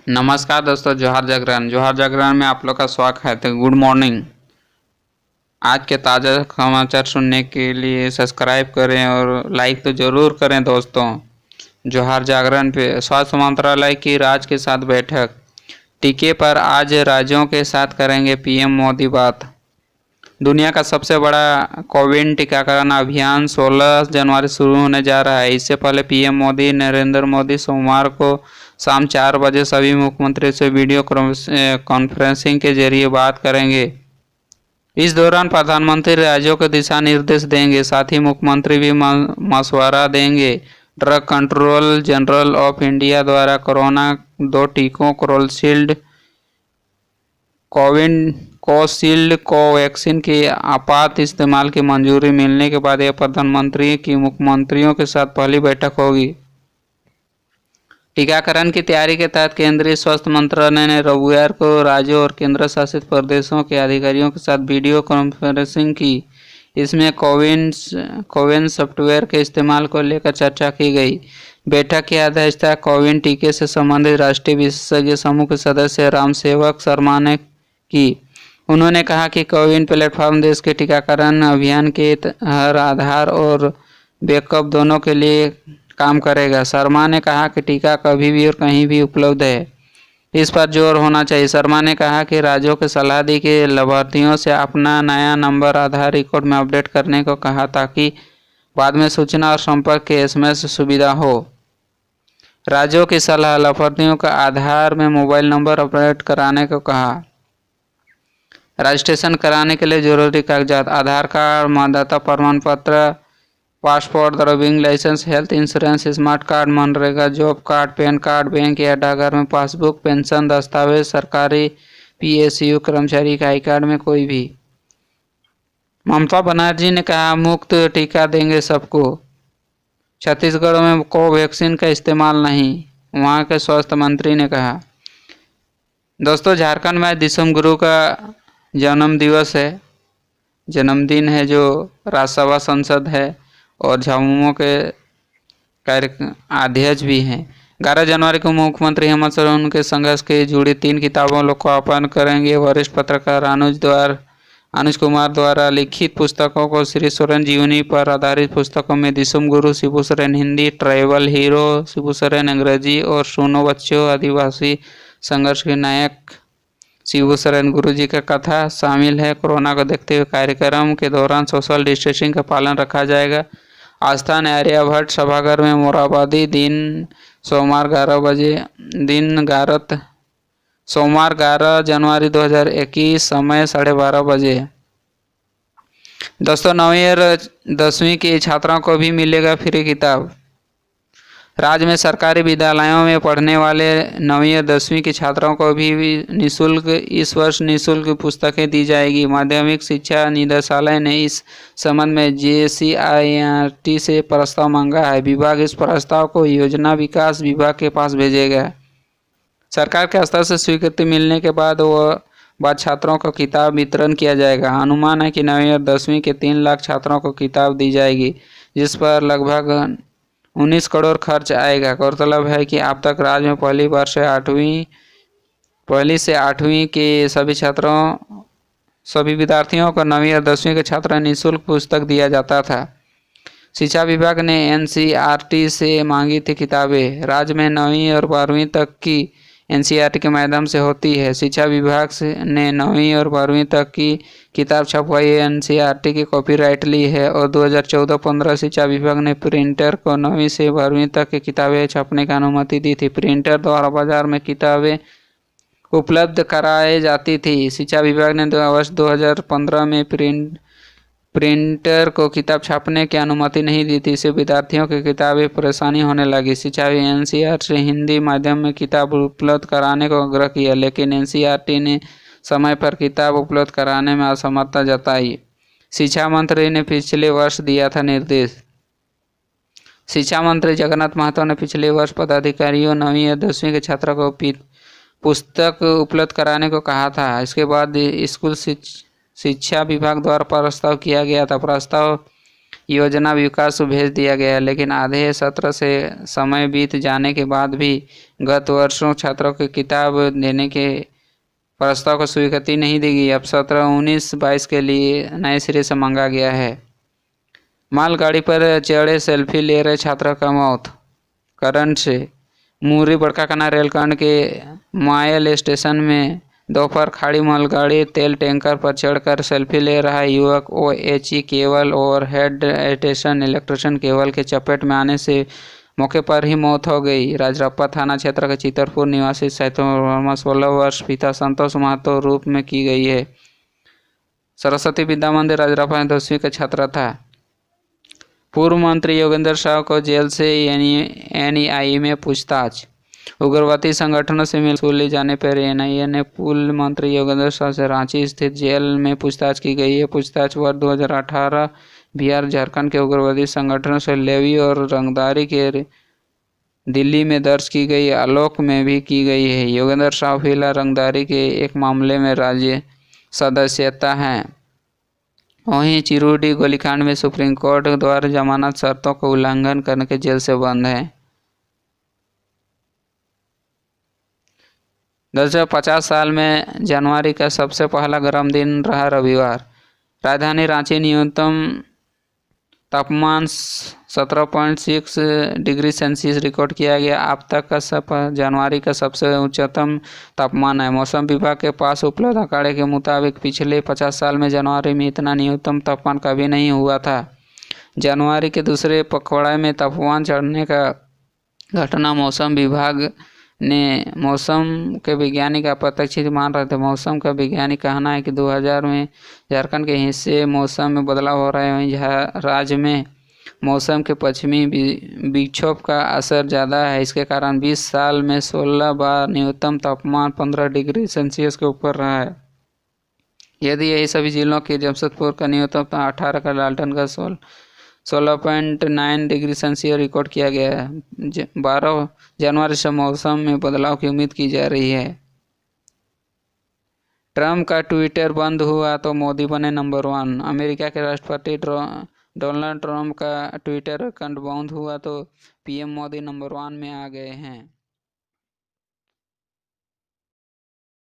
नमस्कार दोस्तों, जोहार जागरण में आप लोग का स्वागत है। तो गुड मॉर्निंग। आज के ताज़ा समाचार सुनने के लिए सब्सक्राइब करें और लाइक तो ज़रूर करें दोस्तों। जोहार जागरण पे स्वास्थ्य मंत्रालय की राज्य के साथ बैठक। टीके पर आज राज्यों के साथ करेंगे पीएम मोदी बात। दुनिया का सबसे बड़ा कोविड टीकाकरण अभियान 16 जनवरी शुरू होने जा रहा है। इससे पहले पीएम मोदी नरेंद्र मोदी सोमवार को शाम 4 बजे सभी मुख्यमंत्री से वीडियो कॉन्फ्रेंसिंग के जरिए बात करेंगे। इस दौरान प्रधानमंत्री राज्यों को दिशा निर्देश देंगे, साथ ही मुख्यमंत्री भी मशवरा देंगे। Drug control general of India द्वारा कोरोना 2 टीकों कोविशील्ड कोवैक्सीन के आपात इस्तेमाल की मंजूरी मिलने के बाद यह प्रधानमंत्री की मुख्यमंत्रियों के साथ पहली बैठक होगी। टीकाकरण की तैयारी के तहत केंद्रीय स्वास्थ्य मंत्रालय ने रविवार को राज्यों और केंद्र शासित प्रदेशों के अधिकारियों के साथ वीडियो कॉन्फ्रेंसिंग की। इसमें कोविन सॉफ्टवेयर के इस्तेमाल को लेकर चर्चा की गई। बैठक की अध्यक्षता कोविन टीके से संबंधित राष्ट्रीय विशेषज्ञ समूह के सदस्य रामसेवक शर्मा ने की। उन्होंने कहा कि कोविन प्लेटफॉर्म देश के टीकाकरण अभियान के हर आधार और बैकअप दोनों के लिए काम करेगा। शर्मा ने कहा कि टीका कभी भी और कहीं भी उपलब्ध है, इस पर जोर होना चाहिए। शर्मा ने कहा कि राज्यों को सलाह दी कि लाभार्थियों से अपना नया नंबर आधार रिकॉर्ड में अपडेट करने को कहा, ताकि बाद में सूचना और संपर्क के एसएमएस सुविधा हो। राज्यों की सलाह, लाभार्थियों का आधार में मोबाइल नंबर अपडेट कराने को कहा। रजिस्ट्रेशन कराने के लिए जरूरी कागजात: आधार कार्ड, मतदाता प्रमाण पत्र, passport, driving licence, health insurance, smart card, मनरेगा job card, PAN card, bank या डाकघर में पासबुक, पेंशन दस्तावेज, सरकारी पीएसयू कर्मचारी का आई कार्ड में कोई भी। ममता बनर्जी ने कहा, मुफ्त टीका देंगे सबको। छत्तीसगढ़ में कोवैक्सीन का इस्तेमाल नहीं, वहां के स्वास्थ्य मंत्री ने कहा। दोस्तों, झारखंड में दिसम गुरु का जन्मदिन है, जो राज्यसभा सांसद है और झामुमो के अध्यक्ष भी हैं। 11 जनवरी को मुख्यमंत्री हेमंत सोरेन उनके संघर्ष के जुड़ी 3 किताबों लोकार्पण करेंगे। वरिष्ठ पत्रकार अनुज कुमार द्वारा लिखित पुस्तकों को श्री सोरेन जीवनी पर आधारित पुस्तकों में दिसुम गुरु शिबू सोरेन हिंदी, ट्राइबल हीरो शिबू सोरेन अंग्रेजी और सुनो बच्चों आदिवासी संघर्ष के नायक शिबू सोरेन गुरु जी का कथा शामिल है। कोरोना को देखते हुए कार्यक्रम के दौरान सोशल डिस्टेंसिंग का पालन रखा जाएगा। आस्थान आर्यभट्ट सभागार में मोराबादी सोमवार 11 जनवरी 2021 समय 12:30 बजे। दोस्तों, 9वीं और 10वीं के छात्रों को भी मिलेगा फ्री किताब। राज्य में सरकारी विद्यालयों में पढ़ने वाले 9वीं और 10वीं के छात्रों को भी निःशुल्क इस वर्ष निःशुल्क पुस्तकें दी जाएगी। माध्यमिक शिक्षा निदेशालय ने इस संबंध में JCIRT से प्रस्ताव मांगा है। विभाग इस प्रस्ताव को योजना विकास विभाग के पास भेजेगा। सरकार के स्तर से स्वीकृति मिलने के बाद छात्रों को किताब वितरण किया जाएगा। अनुमान है कि 9वीं और 10वीं के 3 लाख छात्रों को किताब दी जाएगी, जिस पर लगभग 19 करोड़ खर्च आएगा। गौरतलब है कि अब तक राज्य में पहली से 8वीं के सभी विद्यार्थियों को 9वीं और 10वीं के छात्रों निःशुल्क पुस्तक दिया जाता था। शिक्षा विभाग ने NCERT से मांगी थी किताबें। राज्य में 9वीं और 12वीं तक की NCERT के माध्यम से होती है। शिक्षा विभाग ने 9वीं और 12वीं तक की किताब छपवाई NCERT की कॉपीराइट ली है और 2014-15 शिक्षा विभाग ने प्रिंटर को 9वीं से 12वीं तक की किताबें छपने की अनुमति दी थी। प्रिंटर द्वारा बाजार में किताबें उपलब्ध कराई जाती थी। शिक्षा विभाग ने वर्ष 2015 में प्रिंटर को किताब छापने की अनुमति नहीं दी थी। इससे विद्यार्थियों की किताबें परेशानी होने लगी। शिक्षा NCERT से हिंदी माध्यम में किताब उपलब्ध कराने को आग्रह किया, लेकिन NCERT ने समय पर किताब उपलब्ध कराने में असमर्थता जताई। शिक्षा मंत्री ने पिछले वर्ष दिया था निर्देश। शिक्षा मंत्री जगन्नाथ महतो ने पिछले वर्ष पदाधिकारियों 9वीं और 10वीं के छात्रों को पुस्तक उपलब्ध कराने को कहा था। इसके बाद स्कूल शिक्षा विभाग द्वारा प्रस्ताव किया गया था। प्रस्ताव योजना विकास को भेज दिया गया, लेकिन आधे सत्र से समय बीत जाने के बाद भी गत वर्षों छात्रों को किताब देने के प्रस्ताव को स्वीकृति नहीं दी गई। अब सत्र 19-22 के लिए नए सिरे से मांगा गया है। मालगाड़ी पर चढ़े सेल्फी ले रहे छात्रों का मौत। करंट से मुर्री बड़काकाना रेलखंड के मायल स्टेशन में दोपहर खाड़ी मालगाड़ी तेल टैंकर पर चढ़कर सेल्फी ले रहा युवक ओएचई केबल और हेड स्टेशन इलेक्ट्रिशियन केबल के चपेट में आने से मौके पर ही मौत हो गई। राजरप्पा थाना क्षेत्र के चितरपुर निवासी 16 वर्ष पिता संतोष महतो रूप में की गई है। सरस्वती विद्या मंदिर राजरप्पा में 10वीं का छात्र था। पूर्व मंत्री योगेंद्र साहु को जेल से एनआईए में पूछताछ। उग्रवादी संगठनों से मिले जाने पर एनआईए ने पूर्व मंत्री योगेंद्र साहु से रांची स्थित जेल में पूछताछ की गई है। पूछताछ वर्ष 2018 बिहार झारखंड के उग्रवादी संगठनों से लेवी और रंगदारी के दिल्ली में दर्ज की गई आलोक में भी की गई है। योगेंद्र साहु फिलहाल रंगदारी के एक मामले में राज्य सदस्यता है। वहीं चिरुडी गोलीकांड में सुप्रीम कोर्ट द्वारा जमानत शर्तों को उल्लंघन करने के जेल से बंद है। 50 साल में जनवरी का सबसे पहला गर्म दिन रहा रविवार। राजधानी रांची न्यूनतम तापमान 17.6 डिग्री सेल्सियस रिकॉर्ड किया गया। अब तक का जनवरी का सबसे उच्चतम तापमान है। मौसम विभाग के पास उपलब्ध आंकड़े के मुताबिक पिछले 50 साल में जनवरी में इतना न्यूनतम तापमान कभी नहीं हुआ था। जनवरी के दूसरे पखवाड़े में तापमान चढ़ने का घटना मौसम विभाग ने मौसम के वैज्ञानिक अप्रत्याशित मान रहे थे। मौसम का वैज्ञानिक कहना है कि 2000 में झारखंड के हिस्से मौसम में बदलाव हो रहा है। वहीं राज्य में मौसम के पश्चिमी विक्षोभ का असर ज़्यादा है। इसके कारण 20 साल में 16 बार न्यूनतम तापमान 15 डिग्री सेल्सियस के ऊपर रहा है। यदि यही सभी जिलों के जमशेदपुर का न्यूनतम 18 का लालटन का 16.9 डिग्री सेल्सियस रिकॉर्ड किया गया है। 12 जनवरी से मौसम में बदलाव की उम्मीद की जा रही है। ट्रंप का ट्विटर बंद हुआ तो मोदी बने नंबर 1। अमेरिका के राष्ट्रपति डोनाल्ड ट्रंप का ट्विटर अकाउंट बंद हुआ तो पीएम मोदी नंबर 1 में आ गए हैं।